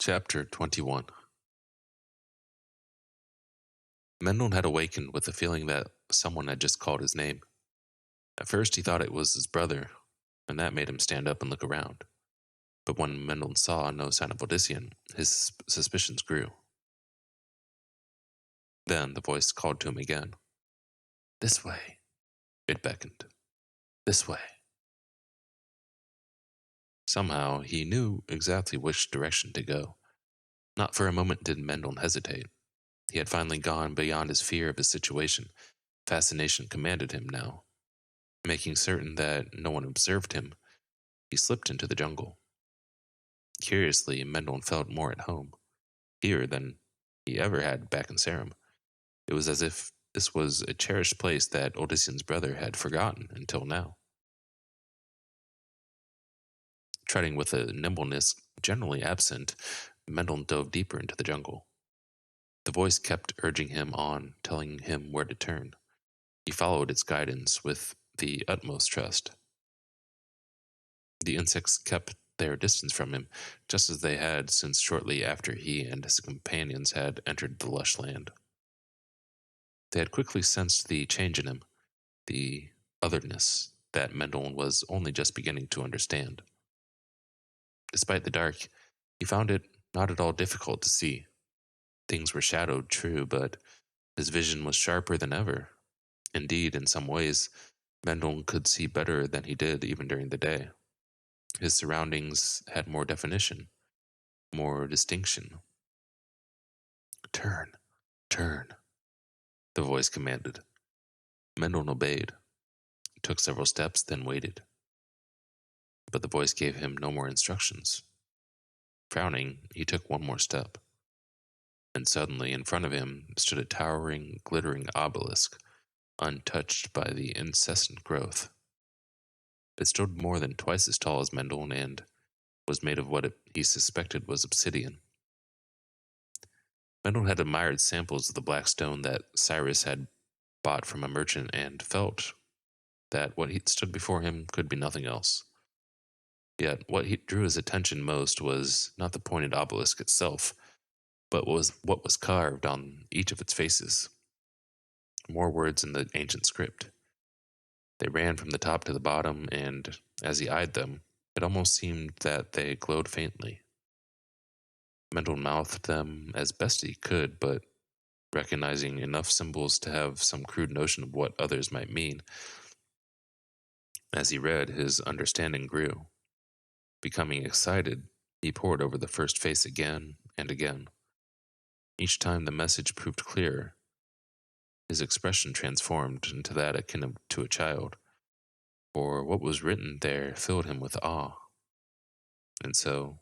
Chapter 21. Mendel had awakened with the feeling that someone had just called his name. At first he thought it was his brother, and that made him stand up and look around. But when Mendel saw no sign of Odyssean, his suspicions grew. Then the voice called to him again. "This way," it beckoned. "This way." Somehow he knew exactly which direction to go. Not for a moment did Mendel hesitate. He had finally gone beyond his fear of his situation. Fascination commanded him now. Making certain that no one observed him, he slipped into the jungle. Curiously, Mendel felt more at home here than he ever had back in Sarum. It was as if this was a cherished place that Odyssean's brother had forgotten until now. Treading with a nimbleness generally absent, Mendel dove deeper into the jungle. The voice kept urging him on, telling him where to turn. He followed its guidance with the utmost trust. The insects kept their distance from him, just as they had since shortly after he and his companions had entered the lush land. They had quickly sensed the change in him, the otherness that Mendel was only just beginning to understand. Despite the dark, he found it not at all difficult to see. Things were shadowed, true, but his vision was sharper than ever. Indeed, in some ways, Mendel could see better than he did even during the day. His surroundings had more definition, more distinction. "Turn, turn," the voice commanded. Mendel obeyed, took several steps, then waited. But the voice gave him no more instructions. Frowning, he took one more step. And suddenly, in front of him, stood a towering, glittering obelisk, untouched by the incessant growth. It stood more than twice as tall as Mendel and was made of what he suspected was obsidian. Mendel had admired samples of the black stone that Cyrus had bought from a merchant and felt that what stood before him could be nothing else. Yet what drew his attention most was not the pointed obelisk itself, but what was carved on each of its faces. More words in the ancient script. They ran from the top to the bottom, and as he eyed them, it almost seemed that they glowed faintly. Mendel mouthed them as best he could, but recognizing enough symbols to have some crude notion of what others might mean. As he read, his understanding grew. Becoming excited, he pored over the first face again and again. Each time the message proved clearer. His expression transformed into that akin to a child, for what was written there filled him with awe. And so,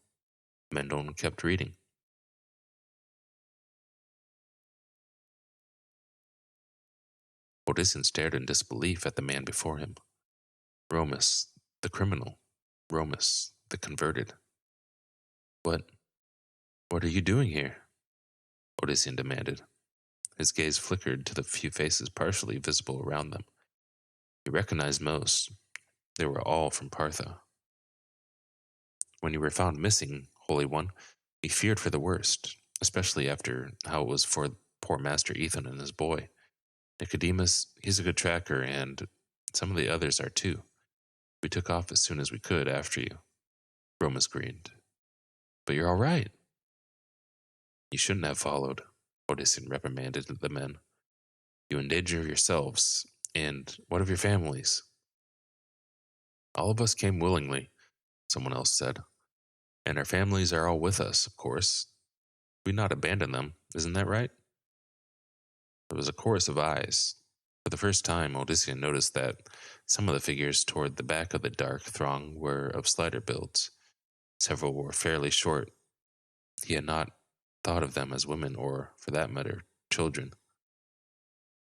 Mendel kept reading. Odyssean stared in disbelief at the man before him. Romus, the criminal. Romus, the converted. What are you doing here?" Odyssean demanded. His gaze flickered to the few faces partially visible around them. He recognized most. They were all from Partha. "When you were found missing, Holy One, we feared for the worst, especially after how it was for poor Master Ethan and his boy. Nicodemus, he's a good tracker, and some of the others are too. We took off as soon as we could after you." Romus grinned. "But you're all right." "You shouldn't have followed," Odyssean reprimanded the men. "You endanger yourselves, and what of your families?" "All of us came willingly," someone else said. "And our families are all with us, of course. We not abandon them, isn't that right?" There was a chorus of eyes. For the first time, Odyssean noticed that some of the figures toward the back of the dark throng were of slighter builds. Several were fairly short. He had not thought of them as women or, for that matter, children.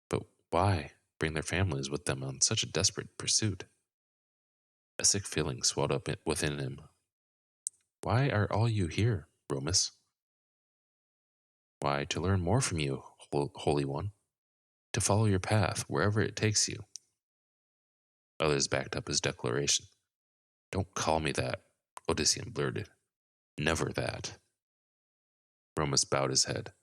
But why bring their families with them on such a desperate pursuit? A sick feeling swelled up within him. "Why are all you here, Romus?" "Why, to learn more from you, Holy One. To follow your path, wherever it takes you." Others backed up his declaration. "Don't call me that," Odyssean blurted. "Never that." Romus bowed his head.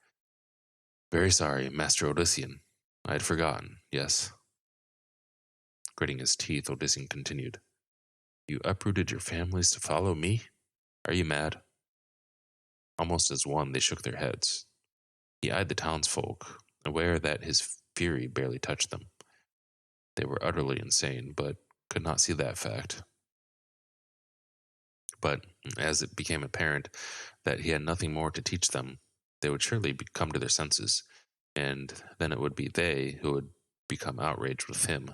Very sorry, Master Odyssean. I had forgotten, yes. Gritting his teeth, Odyssean continued. You uprooted your families to follow me? Are you mad? Almost as one, they shook their heads. He eyed the townsfolk, aware that his fury barely touched them. They were utterly insane, but could not see that fact. But as it became apparent that he had nothing more to teach them, they would surely come to their senses, and then it would be they who would become outraged with him.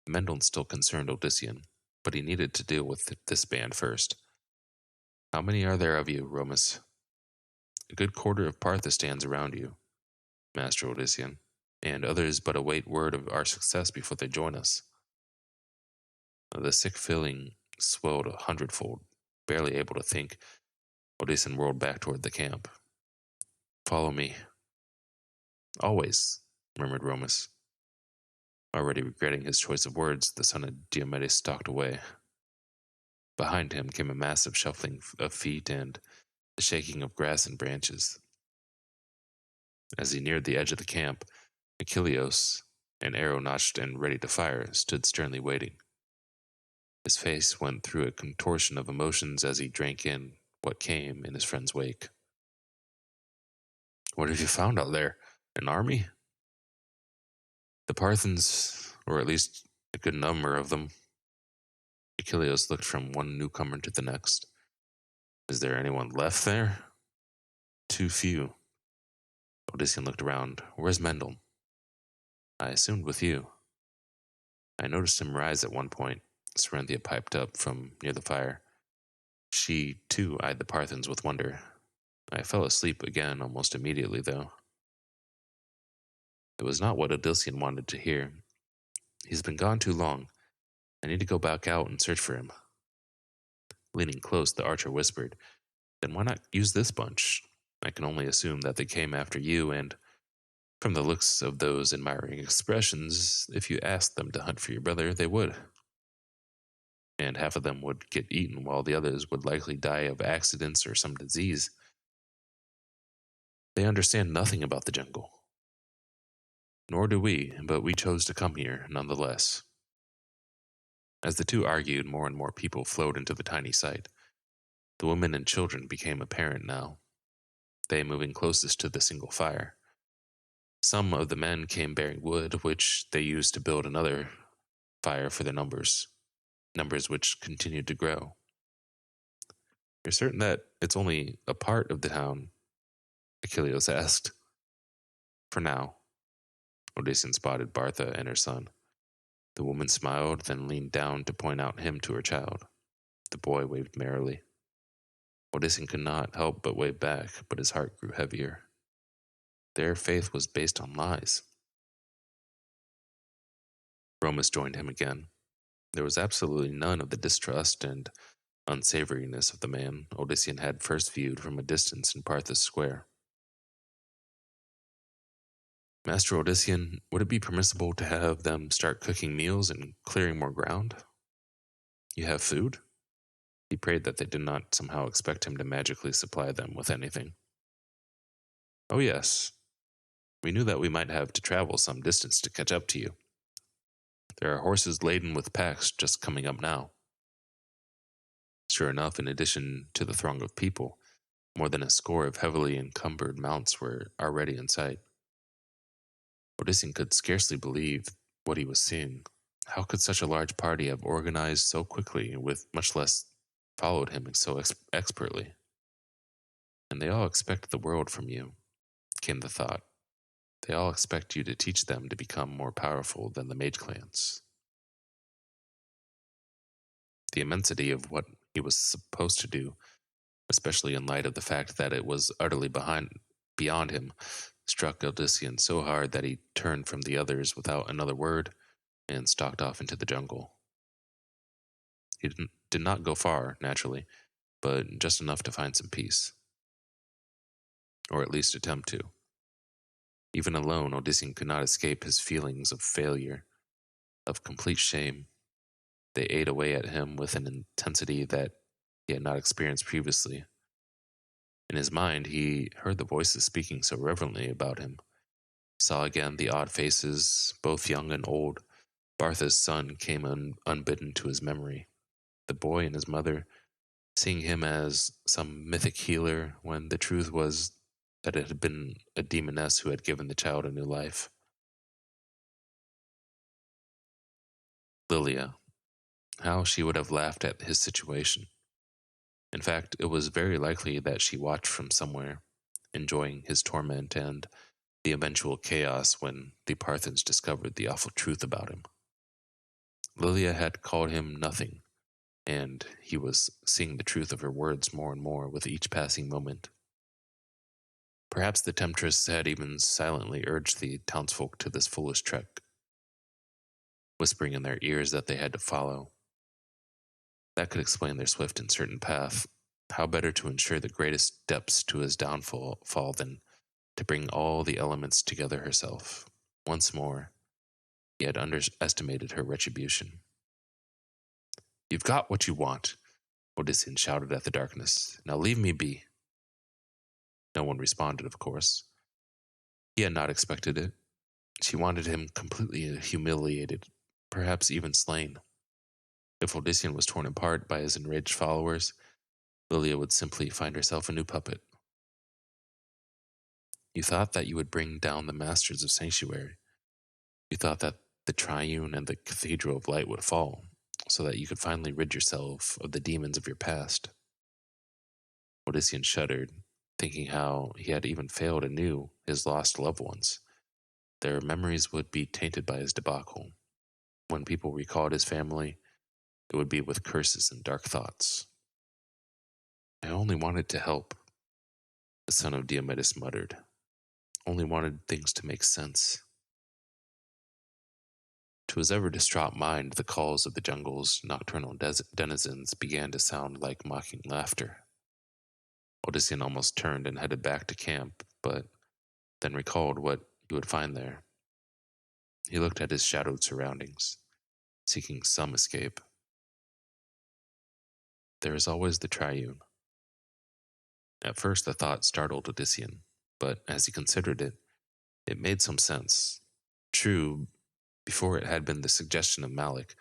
Mendel still concerned Odyssean, but he needed to deal with this band first. How many are there of you, Romus? A good quarter of Partha stands around you, Master Odyssean, and others but await word of our success before they join us. The sick feeling swelled 100-fold. Barely able to think, Odyssean whirled back toward the camp. Follow me. Always, murmured Romus. Already regretting his choice of words, the son of Diomedes stalked away. Behind him came a massive shuffling of feet and the shaking of grass and branches. As he neared the edge of the camp, Achilleos, an arrow notched and ready to fire, stood sternly waiting. His face went through a contortion of emotions as he drank in what came in his friend's wake. What have you found out there? An army? The Parthans, or at least a good number of them. Achilleos looked from one newcomer to the next. Is there anyone left there? Too few. Odyssean looked around. Where's Mendel? I assumed with you. I noticed him rise at one point. Serenthia piped up from near the fire. She, too, eyed the Parthans with wonder. I fell asleep again almost immediately, though. It was not what Odyssean wanted to hear. He's been gone too long. I need to go back out and search for him. Leaning close, the archer whispered, Then why not use this bunch? I can only assume that they came after you, and from the looks of those admiring expressions, if you asked them to hunt for your brother, they would. And half of them would get eaten while the others would likely die of accidents or some disease. They understand nothing about the jungle. Nor do we, but we chose to come here nonetheless. As the two argued, more and more people flowed into the tiny site. The women and children became apparent now, they moving closest to the single fire. Some of the men came bearing wood, which they used to build another fire for their numbers which continued to grow. You're certain that it's only a part of the town? Achilleos asked. For now. Odyssean spotted Bartha and her son. The woman smiled, then leaned down to point out him to her child. The boy waved merrily. Odyssean could not help but wave back, but his heart grew heavier. Their faith was based on lies. Romus joined him again. There was absolutely none of the distrust and unsavoriness of the man Odyssean had first viewed from a distance in Parthas Square. Master Odyssean, would it be permissible to have them start cooking meals and clearing more ground? You have food? He prayed that they did not somehow expect him to magically supply them with anything. Oh yes. We knew that we might have to travel some distance to catch up to you. There are horses laden with packs just coming up now. Sure enough, in addition to the throng of people, more than a score of heavily encumbered mounts were already in sight. Odyssean could scarcely believe what he was seeing. How could such a large party have organized so quickly, with much less followed him so expertly? And they all expect the world from you, came the thought. They all expect you to teach them to become more powerful than the mage clans. The immensity of what he was supposed to do, especially in light of the fact that it was utterly beyond him, struck Odyssean so hard that he turned from the others without another word and stalked off into the jungle. He did not go far, naturally, but just enough to find some peace. Or at least attempt to. Even alone, Odyssean could not escape his feelings of failure, of complete shame. They ate away at him with an intensity that he had not experienced previously. In his mind, he heard the voices speaking so reverently about him, saw again the odd faces, both young and old. Bartha's son came unbidden to his memory. The boy and his mother, seeing him as some mythic healer, when the truth was that it had been a demoness who had given the child a new life. Lilia, how she would have laughed at his situation. In fact, it was very likely that she watched from somewhere, enjoying his torment and the eventual chaos when the Parthens discovered the awful truth about him. Lilia had called him nothing, and he was seeing the truth of her words more and more with each passing moment. Perhaps the temptress had even silently urged the townsfolk to this foolish trek, whispering in their ears that they had to follow. That could explain their swift and certain path. How better to ensure the greatest depths to his downfall than to bring all the elements together herself? Once more, he had underestimated her retribution. "You've got what you want," Odysseus shouted at the darkness. "Now leave me be." No one responded, of course. He had not expected it. She wanted him completely humiliated, perhaps even slain. If Odysseus was torn apart by his enraged followers, Lilia would simply find herself a new puppet. "You thought that you would bring down the masters of sanctuary. You thought that the Triune and the Cathedral of Light would fall, so that you could finally rid yourself of the demons of your past." Odysseus shuddered, thinking how he had even failed anew his lost loved ones. Their memories would be tainted by his debacle. When people recalled his family, it would be with curses and dark thoughts. "I only wanted to help," the son of Diomedes muttered. "Only wanted things to make sense." To his ever-distraught mind, the calls of the jungle's nocturnal denizens began to sound like mocking laughter. Odysseus almost turned and headed back to camp, but then recalled what he would find there. He looked at his shadowed surroundings, seeking some escape. There is always the Triune. At first the thought startled Odysseus, but as he considered it, it made some sense. True, before it had been the suggestion of Malik,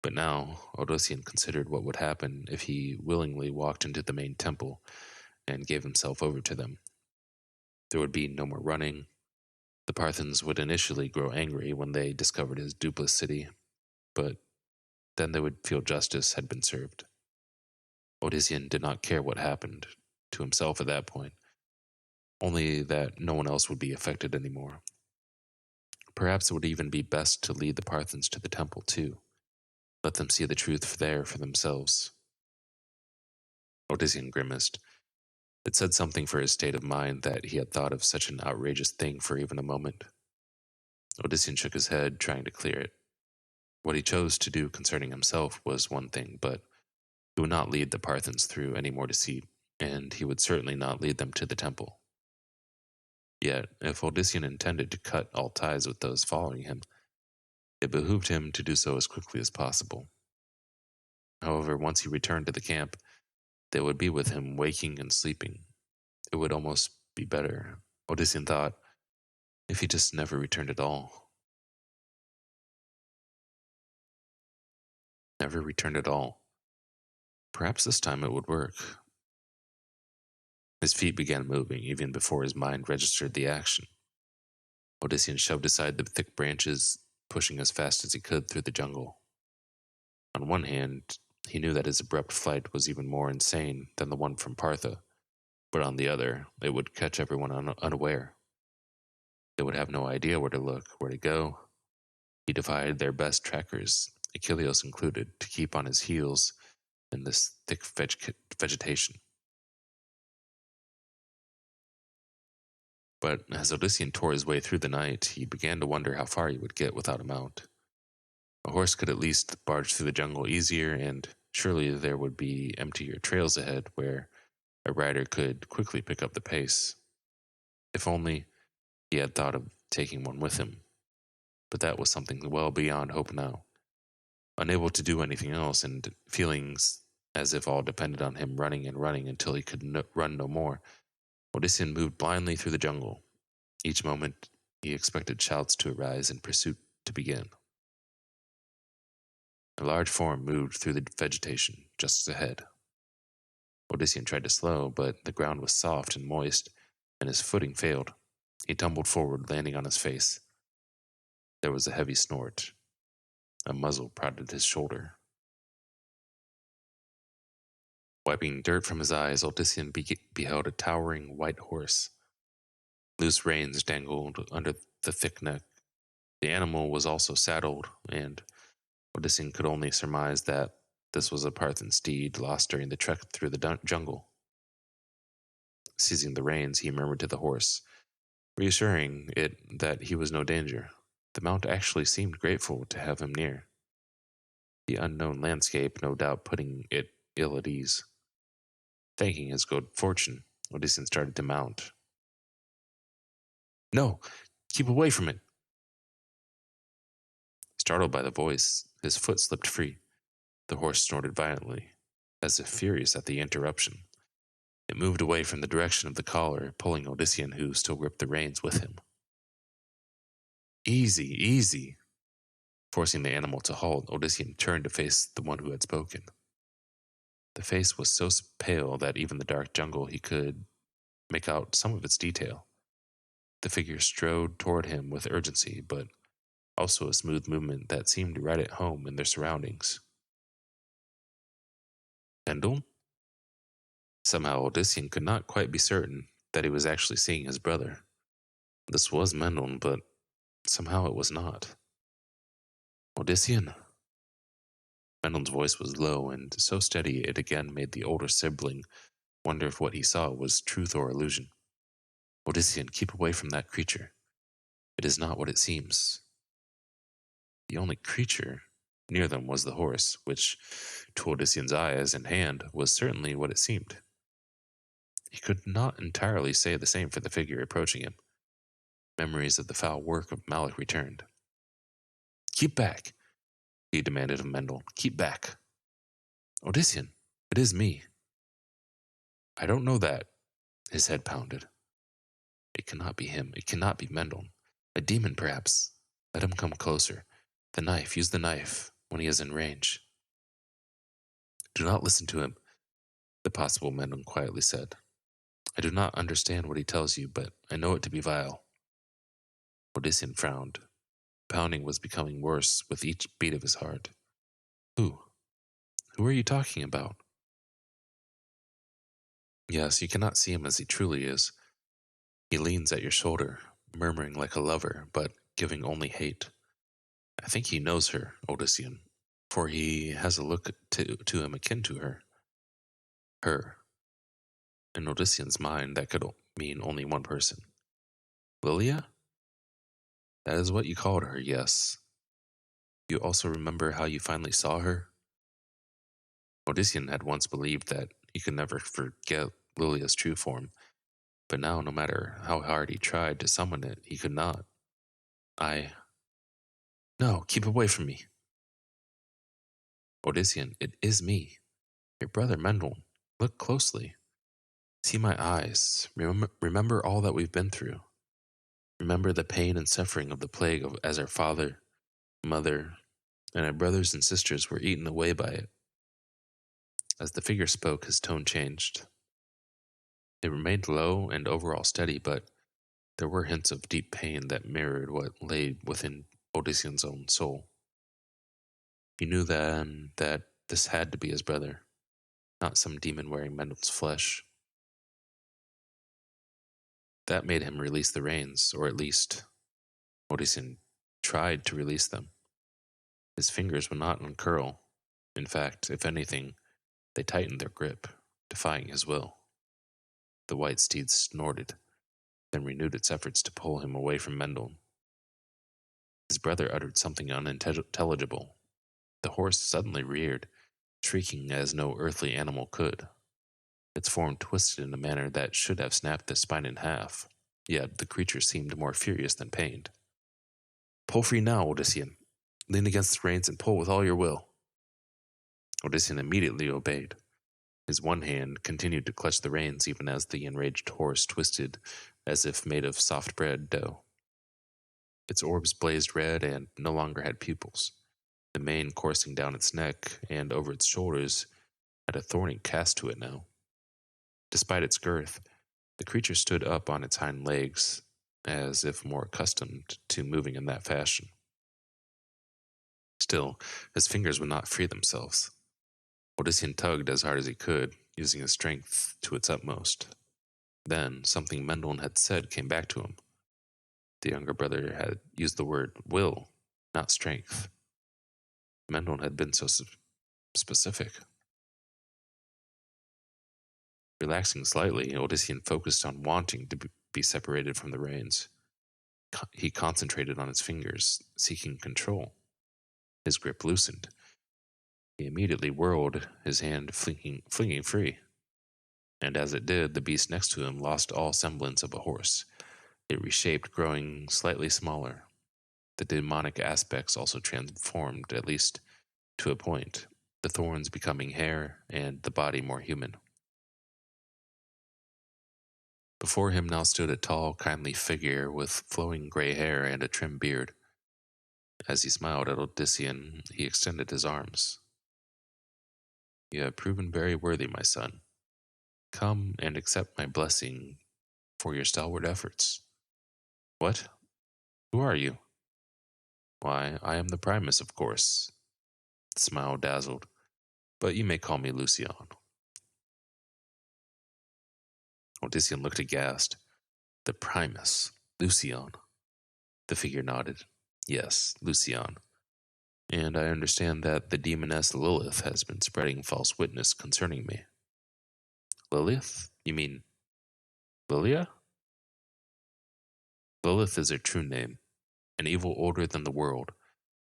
but now Odysseus considered what would happen if he willingly walked into the main temple and gave himself over to them. There would be no more running. The Parthens would initially grow angry when they discovered his duplicity, but then they would feel justice had been served. Odysseus did not care what happened to himself at that point, only that no one else would be affected anymore. Perhaps it would even be best to lead the Parthens to the temple too. Let them see the truth there for themselves. Odysseus grimaced. It said something for his state of mind that he had thought of such an outrageous thing for even a moment. Odysseus shook his head, trying to clear it. What he chose to do concerning himself was one thing, but he would not lead the Parthens through any more deceit, and he would certainly not lead them to the temple. Yet, if Odysseus intended to cut all ties with those following him, it behooved him to do so as quickly as possible. However, once he returned to the camp, they would be with him waking and sleeping. It would almost be better, Odysseus thought, if he just never returned at all. Never returned at all. Perhaps this time it would work. His feet began moving even before his mind registered the action. Odysseus shoved aside the thick branches, pushing as fast as he could through the jungle. On one hand, he knew that his abrupt flight was even more insane than the one from Partha, but on the other, it would catch everyone unaware. They would have no idea where to look, where to go. He defied their best trackers, Achilles included, to keep on his heels in this thick vegetation. But as Odysseus tore his way through the night, he began to wonder how far he would get without a mount. A horse could at least barge through the jungle easier, and surely there would be emptier trails ahead where a rider could quickly pick up the pace. If only he had thought of taking one with him. But that was something well beyond hope now. Unable to do anything else, and feeling as if all depended on him running and running until he could run no more, Odysseus moved blindly through the jungle. Each moment, he expected shouts to arise and pursuit to begin. A large form moved through the vegetation just ahead. Odysseus tried to slow, but the ground was soft and moist, and his footing failed. He tumbled forward, landing on his face. There was a heavy snort. A muzzle prodded his shoulder. Wiping dirt from his eyes, Odysseus beheld a towering white horse. Loose reins dangled under the thick neck. The animal was also saddled, and Odysseus could only surmise that this was a Parthian steed lost during the trek through the jungle. Seizing the reins, he murmured to the horse, reassuring it that he was no danger. The mount actually seemed grateful to have him near. The unknown landscape no doubt putting it ill at ease. Thanking his good fortune, Odysseus started to mount. "No, keep away from it!" Startled by the voice, his foot slipped free. The horse snorted violently, as if furious at the interruption. It moved away from the direction of the collar, pulling Odysseus, who still gripped the reins, with him. "Easy, easy!" Forcing the animal to halt, Odysseus turned to face the one who had spoken. The face was so pale that even in the dark jungle he could make out some of its detail. The figure strode toward him with urgency, but also a smooth movement that seemed right at home in their surroundings. Mendel? Somehow Odysseus could not quite be certain that he was actually seeing his brother. This was Mendel, but somehow it was not. "Odysseus?" Mendel's voice was low and so steady it again made the older sibling wonder if what he saw was truth or illusion. "Odysseus, keep away from that creature. It is not what it seems." The only creature near them was the horse, which, to Odysseus' eyes and hand, was certainly what it seemed. He could not entirely say the same for the figure approaching him. Memories of the foul work of Malik returned. "Keep back," he demanded of Mendel. "Keep back." "Odysseus, it is me." "I don't know that." His head pounded. It cannot be him. It cannot be Mendel. A demon, perhaps. Let him come closer. The knife. Use the knife when he is in range. "Do not listen to him," the possible Mendel quietly said. "I do not understand what he tells you, but I know it to be vile." Odysseus frowned. Pounding was becoming worse with each beat of his heart. "Who? Who are you talking about?" "Yes, you cannot see him as he truly is. He leans at your shoulder, murmuring like a lover, but giving only hate. I think he knows her, Odysseus, for he has a look to him akin to her. Her. In Odysseus' mind, that could mean only one person. Lilia? That is what you called her, yes. You also remember how you finally saw her?" Odysseus had once believed that he could never forget Lilia's true form, but now, no matter how hard he tried to summon it, he could not. No, keep away from me." "Odysseus, it is me. Your brother Mendel. Look closely. See my eyes. Remember all that we've been through. Remember the pain and suffering of the plague as our father, mother, and our brothers and sisters were eaten away by it." As the figure spoke, his tone changed. It remained low and overall steady, but there were hints of deep pain that mirrored what lay within Odysseus' own soul. He knew then that this had to be his brother, not some demon wearing Mendel's flesh. That made him release the reins, or at least Odysseus tried to release them. His fingers would not uncurl. In fact, if anything, they tightened their grip, defying his will. The white steed snorted, then renewed its efforts to pull him away from Mendel. His brother uttered something unintelligible. The horse suddenly reared, shrieking as no earthly animal could. Its form twisted in a manner that should have snapped the spine in half, yet the creature seemed more furious than pained. "Pull free now, Odysseus. Lean against the reins and pull with all your will." Odysseus immediately obeyed. His one hand continued to clutch the reins even as the enraged horse twisted as if made of soft bread dough. Its orbs blazed red and no longer had pupils. The mane coursing down its neck and over its shoulders had a thorny cast to it now. Despite its girth, the creature stood up on its hind legs, as if more accustomed to moving in that fashion. Still, his fingers would not free themselves. Odyssean tugged as hard as he could, using his strength to its utmost. Then, something Mendel had said came back to him. The younger brother had used the word will, not strength. Mendel had been so specific. Relaxing slightly, Odyssean focused on wanting to be separated from the reins. He concentrated on his fingers, seeking control. His grip loosened. He immediately whirled, his hand flinging free. And as it did, the beast next to him lost all semblance of a horse. It reshaped, growing slightly smaller. The demonic aspects also transformed, at least to a point, the thorns becoming hair and the body more human. Before him now stood a tall, kindly figure with flowing gray hair and a trim beard. As he smiled at Odyssean, he extended his arms. "You have proven very worthy, my son. Come and accept my blessing for your stalwart efforts." "What? Who are you?" "Why, I am the Primus, of course." The smile dazzled. "But you may call me Lucian." Odyssean looked aghast. "The Primus? Lucian?" The figure nodded. "Yes, Lucian. And I understand that the demoness Lilith has been spreading false witness concerning me." "Lilith? You mean Lilia?" "Lilith is her true name, an evil older than the world.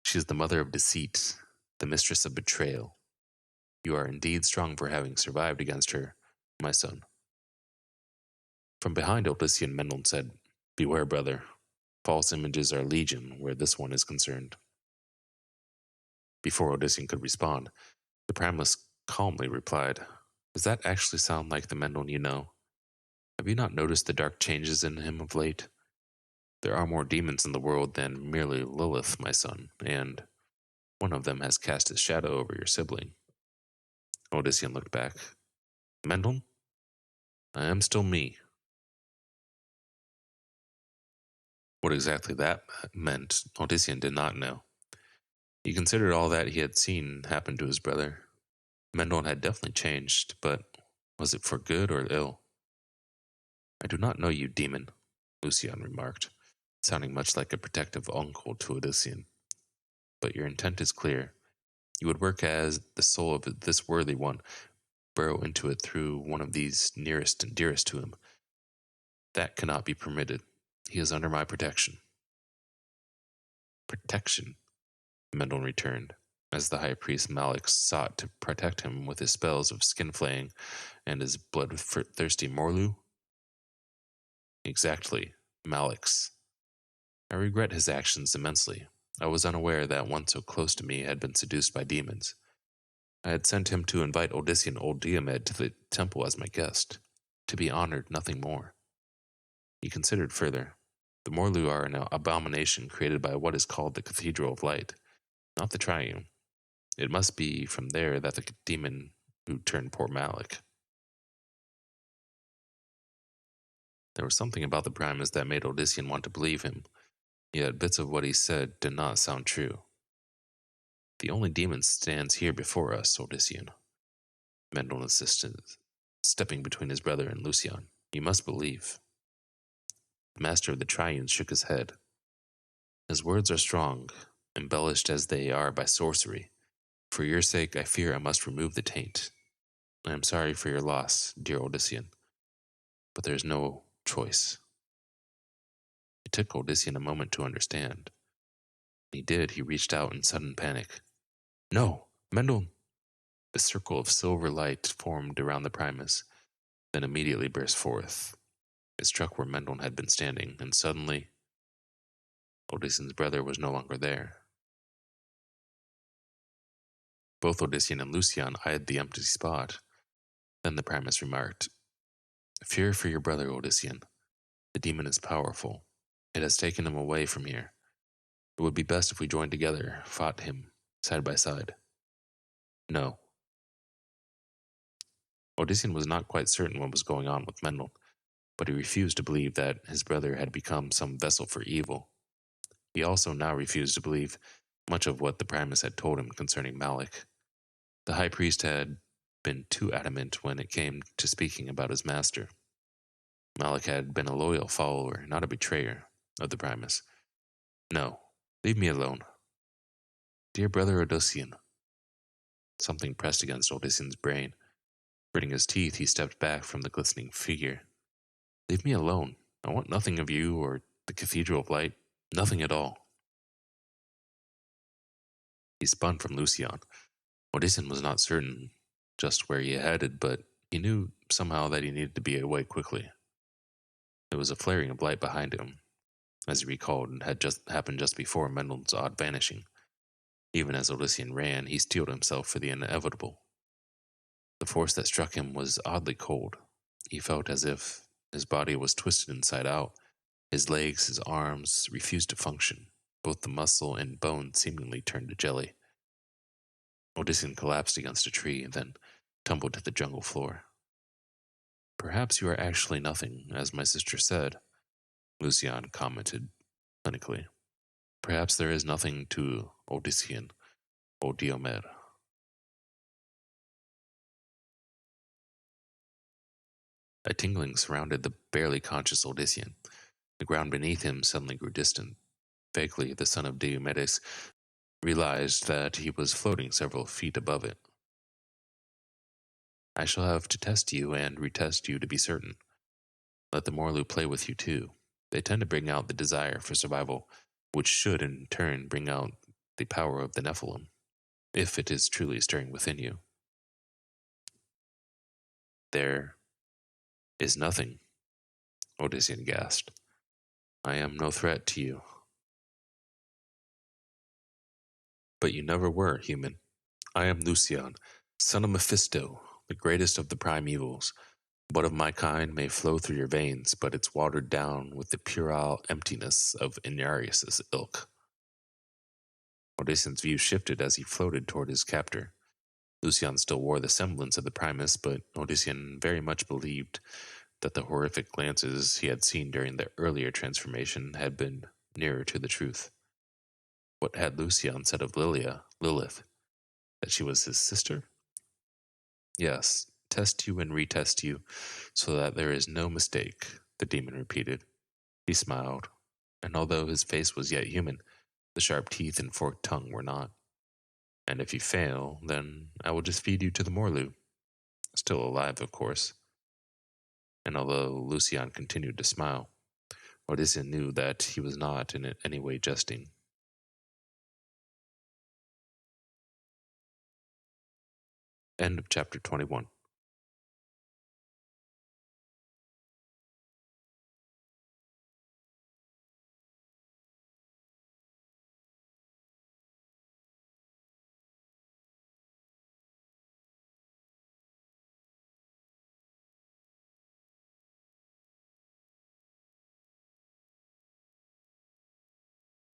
She is the mother of deceit, the mistress of betrayal. You are indeed strong for having survived against her, my son." From behind Odyssean, Mendel said, "Beware, brother. False images are legion where this one is concerned." Before Odyssean could respond, the Primus calmly replied, "Does that actually sound like the Mendel you know? Have you not noticed the dark changes in him of late? There are more demons in the world than merely Lilith, my son, and one of them has cast his shadow over your sibling." Odyssean looked back. "Mendel? I am still me." What exactly that meant, Odyssean did not know. He considered all that he had seen happen to his brother. Mendel had definitely changed, but was it for good or ill? "I do not know you, demon," Lucian remarked, sounding much like a protective uncle to Odyssean. "But your intent is clear. You would work as the soul of this worthy one, burrow into it through one of these nearest and dearest to him. That cannot be permitted. He is under my protection." "Protection?" Mendel returned, as the high priest Malix sought to protect him with his spells of skin flaying and his blood-thirsty Morlu. "Exactly, Malix. I regret his actions immensely. I was unaware that one so close to me had been seduced by demons. I had sent him to invite Odyssean old Diomed to the temple as my guest, to be honored, nothing more." He considered further. "The Morlu are an abomination created by what is called the Cathedral of Light, not the Triune. It must be from there that the demon who turned poor Malik." There was something about the Primus that made Odyssean want to believe him, yet bits of what he said did not sound true. "The only demon stands here before us, Odyssean," Mendel insisted, stepping between his brother and Lucian. "You must believe." The master of the Triune shook his head. "His words are strong, embellished as they are by sorcery. For your sake, I fear I must remove the taint. I am sorry for your loss, dear Odyssean, but there is no choice." It took Odyssean a moment to understand. When he did, he reached out in sudden panic. "No, Mendel!" A circle of silver light formed around the Primus, then immediately burst forth. It struck where Mendel had been standing, and suddenly, Odyssean's brother was no longer there. Both Odyssean and Lucian eyed the empty spot. Then the Primus remarked, "Fear for your brother, Odyssean. The demon is powerful. It has taken him away from here. It would be best if we joined together, fought him, side by side." "No." Odyssean was not quite certain what was going on with Mendel, but he refused to believe that his brother had become some vessel for evil. He also now refused to believe much of what the Primus had told him concerning Malik. The high priest had been too adamant when it came to speaking about his master. Malik had been a loyal follower, not a betrayer, of the Primus. "No, leave me alone." "Dear brother Odyssean." Something pressed against Odyssean's brain. Gritting his teeth, he stepped back from the glistening figure. "Leave me alone. I want nothing of you or the Cathedral of Light. Nothing at all." He spun from Lucian. Odyssean was not certain just where he headed, but he knew somehow that he needed to be away quickly. There was a flaring of light behind him, as he recalled, and had just happened just before Mendel's odd vanishing. Even as Odyssean ran, he steeled himself for the inevitable. The force that struck him was oddly cold. He felt as if his body was twisted inside out. His legs, his arms refused to function. Both the muscle and bone seemingly turned to jelly. Odyssean collapsed against a tree and then tumbled to the jungle floor. "Perhaps you are actually nothing, as my sister said," Lucian commented clinically. "Perhaps there is nothing to Odyssean or Diomed." A tingling surrounded the barely conscious Odyssean. The ground beneath him suddenly grew distant. Vaguely, the son of Diomedes realized that he was floating several feet above it. "I shall have to test you and retest you to be certain. Let the Morlu play with you too. They tend to bring out the desire for survival, which should in turn bring out the power of the Nephilim, if it is truly stirring within you." "There is nothing," Odyssean gasped. "I am no threat to you." "But you never were, human. I am Lucian, son of Mephisto, the greatest of the primevals. Blood of my kind may flow through your veins, but it's watered down with the puerile emptiness of Inarius' ilk." Odyssean's view shifted as he floated toward his captor. Lucian still wore the semblance of the Primus, but Odyssean very much believed that the horrific glances he had seen during the earlier transformation had been nearer to the truth. What had Lucian said of Lilith? That she was his sister? "Yes, test you and retest you, so that there is no mistake," the demon repeated. He smiled, and although his face was yet human, the sharp teeth and forked tongue were not. "And if you fail, then I will just feed you to the Morlu. Still alive, of course." And although Lucian continued to smile, Odyssean knew that he was not in any way jesting. End of chapter 21.